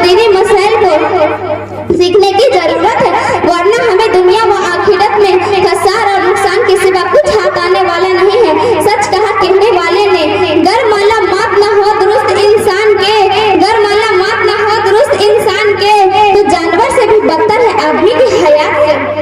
दीनी मसाइल को सीखने की जरूरत है, वरना हमें दुनिया व आखिरत में खसार और नुकसान के सिवा कुछ हाथ आने वाला नहीं है। सच कहा कहने वाले ने, गर माला मात न हो दुरुस्त इंसान के, गर माला मात न हो दुरुस्त इंसान के, तो जानवर से भी बदतर है आदमी की हयात से।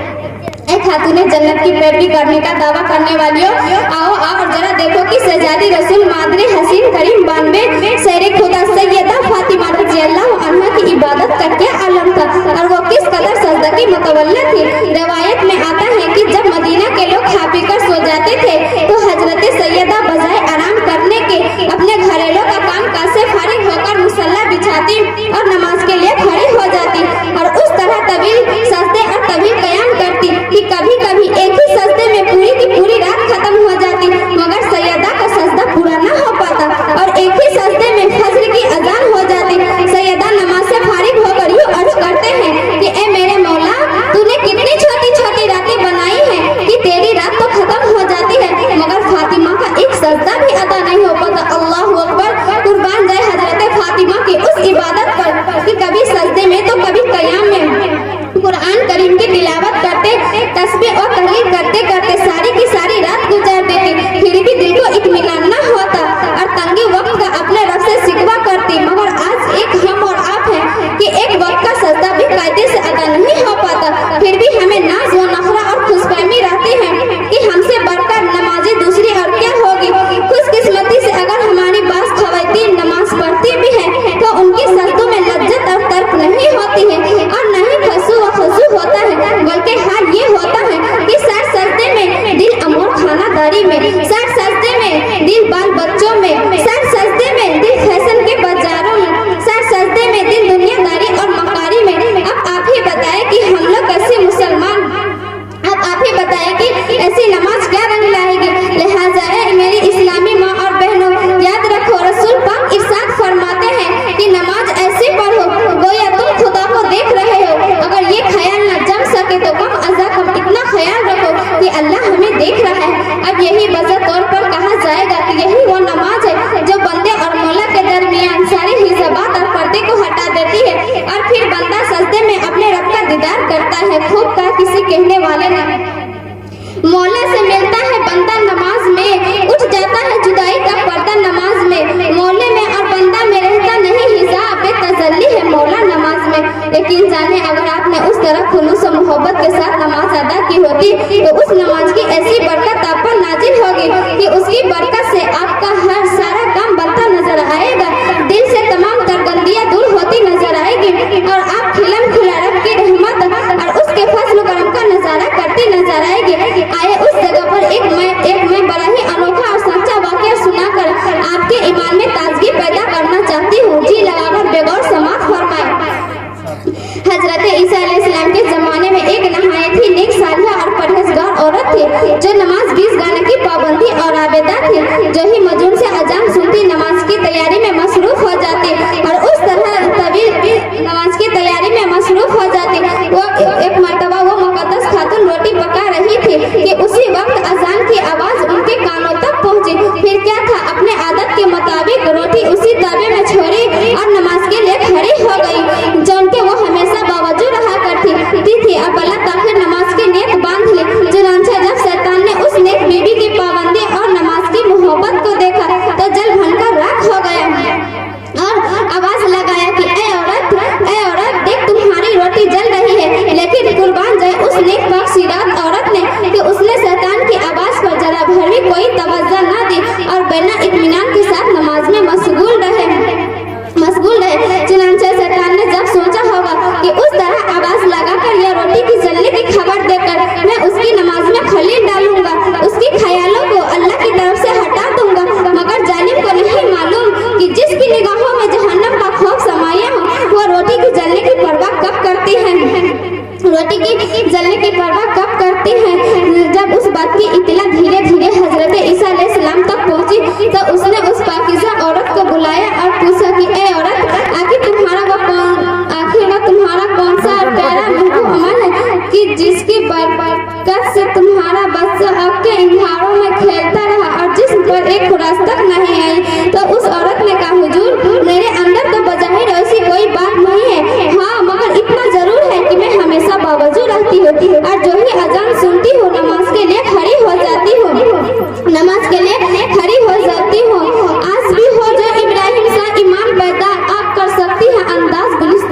खातूने जन्नत की पैरवी करने का दावा करने वालियों, आओ और जरा देखो कि शहजादी रसूल मादरे हसीन करीम 92 शेरे खुदा सैयदा फातिमा रज़ियल्लाहु अन्हा की इबादत का क्या आलम था और वो किस कदर सजदा की मुतवल्ला थी। रवायत में आता है कि जब मदीना के लोग खा पी कर सो जाते थे तो हजरत सैयदा बजाय आराम करने के अपने घरेलों का काम काज से फारिग होकर मुसल्ला बिछाती और नमाज के लिए खड़ी हो जाती और उस तरह तवील सजदे और तवील कयाम करती कि कभी कभी एक ही सजदे में पूरी की पूरी रात खत्म हो जाती, मगर सैयदा का सजदा पूरा न हो पाता और एक ही सजदे में फज्र की अजान हो जाती। सैयदा नमाज से फारिग होकर यूं अर्ज करते हैं कि ए मेरे मौला, तूने कितनी छोटी छोटी रातें बनाई हैं कि तेरी रात तो खत्म हो जाती है मगर फातिमा का एक सजदा भी अदा नहीं हो पाता। अल्लाहु अकबर, कुर्बान जाए हजरत फातिमा की उस इबादत पर कि कभी सजदे में तो कभी कयाम में कुरान करीम की तिलावत करते, तस्बीह और तहलील करते करते सारी की सारी रात गुजार देती, फिर भी दिल को इत्मीनान न होता और तंगी वक्त का अपने रब से शिकवा करती। मगर आज एक हम और आप हैं कि एक वक्त का सजदा भी कायदे से अदा नहीं हो पाता, फिर भी हमें नाज व नखरा और खुशफहमी रहती है कि हमसे बढ़कर नमाजी दूसरी और क्या होगी। खुशकिस्मती से अगर हमारी बास खवातीन नमाज पढ़ती भी है तो उनकी सजदों में लज्जत और तर्क नहीं होती है और नहीं खशू होता है, बल्कि हाल ये होता है कि सर सजदे में दिल अमूर खानादारी में, सर सजदे में दिल बाल बच्चों में, सर सजदे में दिल फैशन के बाजारों में, सर सजदे में दिल दुनियादारी और मकारी में। अब आप ही बताएं कि हम लोग कैसे मुसलमान, अब आप ही बताएं कि ऐसी नमाज क्या रंग लाएगी। लिहाजा मेरी इस्लामी माँ और बहनों, याद रखो रसूल पाक इरशाद फरमाते हैं कि नमाज ऐसे पढ़ो गोया तुम खुदा को देख रहे हो। अगर ये ख्याल न जम सके तो कम अज़ा कम इतना ख्याल रखो कि अल्लाह हमें देख रहा है। अब यही वजह तौर पर कहा जाएगा कि यही वो नमाज है जो बंदे और मौला के दरमियान सारी हिजाबात और पर्दे को हटा देती है और फिर बंदा सजदे में अपने रब का दीदार करता है। खूब कहा किसी कहने वाले ने, मौला से मिलता है बंदा नमाज में, उठ जाता है जुदाई का पर्दा नमाज में, मौले में और बंदा में रहता नहीं हिसाब तसल्ली है मौला नमाज में। यकीन जाने अगर आपने उस तरह खुलूस और मोहब्बत के साथ नमाज अदा की होती तो उस नमाज की ऐसी बरकत आप पर नाजिल होगी कि उसकी बरकत से आपका हर सारा काम बनता नजर आएगा, दिल से तमाम तरगंदियां दूर होती नजर आएगी और आप खिलम खिला रब की रहमत और उसके फजल करम का नजारा करती नजर आएगी। आए उस जगह पर एक मैं बड़ा ही अनोखा और सच्चा वाकया सुनाकर आपके ईमान में ताजगी पैदा करना चाहती हूँ। जी लगाकर बेगौर समाप्त फरमाए। हजरत ईसा अलैहिस्सलाम के जमाने में एक नहायत ही नेक सालिहा और परहेजगार औरत थी जो नमाज गीत गाने की पाबंदी और आबेदा थी, जो ही मजून से अजान सुनती नमाज की तैयारी में मसरूफ हो जाती और उस तरह तवील नमाज की तैयारी में मसरूफ हो जाती। वो एक मर्तबा वो मुकद्दस खातून रोटी पका रही थी कि उसी वक्त अजान की आवाज उनके कानों तक पहुंची। फिर क्या था, अपने आदत के मुताबिक रोटी उसी तवे में छोड़ी और नमाज के लिए खड़ी हो गई जो उनके वो हमेशा बावजूद रहा करती थी। अब अल्लाह ताकि नमाज की नीयत बांध ली। चुनांचे जब शैतान ने उस नेक बीबी की पाबंदी और नमाज की मोहब्बत को देखा तो जल भनकर राख हो गया और आवाज लगाया कि ए औरत देख तुम्हारी रोटी जल रही है। लेकिन कुर्बान जाए उस नेक पाक सीरात औरत ने कि उसने शैतान की आवाज पर जरा भर भी कोई तवज्जो न दी और बिना इत्मीनान के साथ नमाज में मशगूल रहे। चुनांचे शैतान ने जब सोचा होगा कि उस तरह आवाज लगाकर या रोटी की जलने की खबर देकर मैं उसकी नमाज में खलील डालूंगा, उसकी ख्यालों को अल्लाह की तरफ से हटा दूंगा, मगर जालिम को नहीं मालूम कि जिसकी निगाहों में जहन्नम का खौफ समाया हो वो रोटी की जलने की परवाह कब करती है, रोटी की जलने की परवाह कब करती है। जब उस बात की इत्तला धीरे धीरे हजरत ईसा अलैहिस्सलाम तक पहुंची तो उसने उस पाकीज़ा औरत को बुलाया और पूछा कि ए औरत, आखिर तुम्हारा कौन सा प्यारा महबूब अमल है कि जिसकी बरकत से तुम्हारा बच्चा आपके इंधारों में खेलता रहा और जिस पर एक खुरास तक नहीं आई। तो उस औरत ने कहा, हुजूर मेरे अंदर तो बजाहिर ऐसी कोई बात नहीं है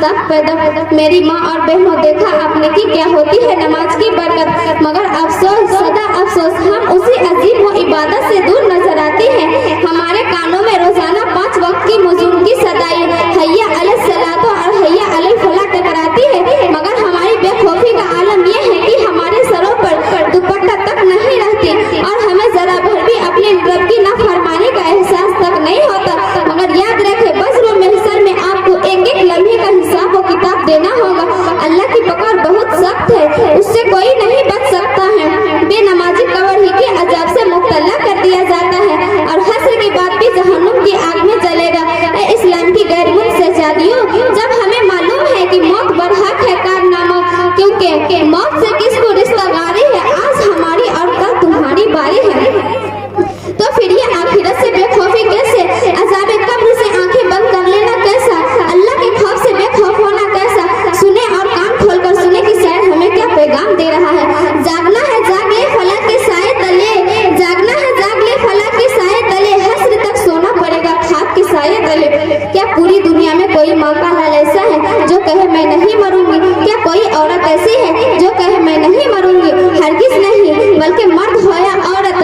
सख्त पैदा। मेरी माँ और बहनों, देखा आपने कि क्या होती है नमाज की बरकत, मगर अफसोस, सदा अफसोस, हम उसी अजीब व इबादत से दूर नजर आते हैं। हमारे कानों में रोजाना 5 वक्त की मुजुम की सदाई हैया अलैहि सलातो और हैया अलैल फलाह टकराती है, मगर हमारी बेखौफी का आलम यह है कि हमारे सरों पर दुपट्टा तक नहीं रहती और हमें जरा भर भी अपने रब की नाफरमानी का एहसास तक नहीं होता। मगर याद रखे, बज़्र महशर में आपको एक एक लम्हे का हिसाब व किताब देना होगा। अल्लाह की पकड़ बहुत सख्त है, उससे कोई नहीं बच सकता है। बेनमाजी कब्र ही के अजाब से मुब्तला कर दिया जाता है और हश्र के बाद भी जहन्नुम की आग में जलेगा। ए इस्लाम की गैरमुल्क शहजादियों, जब हमें मालूम है कि मौत बरहक है कारनामा, क्योंकि मौत से किसको रिश्तेदारी है, आज हमारी और कल तुम्हारी बारी है, तो फिर ये आखिरत से बेखौफी कैसे, अज़ाब कब्र से आंखें बंद कर लेना कैसा, अल्लाह के खौफ से बेखौफ होना कैसा। सुने और कान खोलकर सुने कि शायद हमें क्या पैगाम दे रहा है। जागना है, जाग ले फलक के साए तले, जागना है, जाग ले फलक के साए तले, हश्र तक सोना पड़ेगा खाक के साए तले। क्या पूरी दुनिया में कोई माँ का लाल ऐसा है जो कहे मैं नहीं मरूंगी? क्या कोई औरत ऐसी है जो कहे मैं नहीं मरूंगी? हरगिज नहीं, बल्कि मर्द हो या औरत,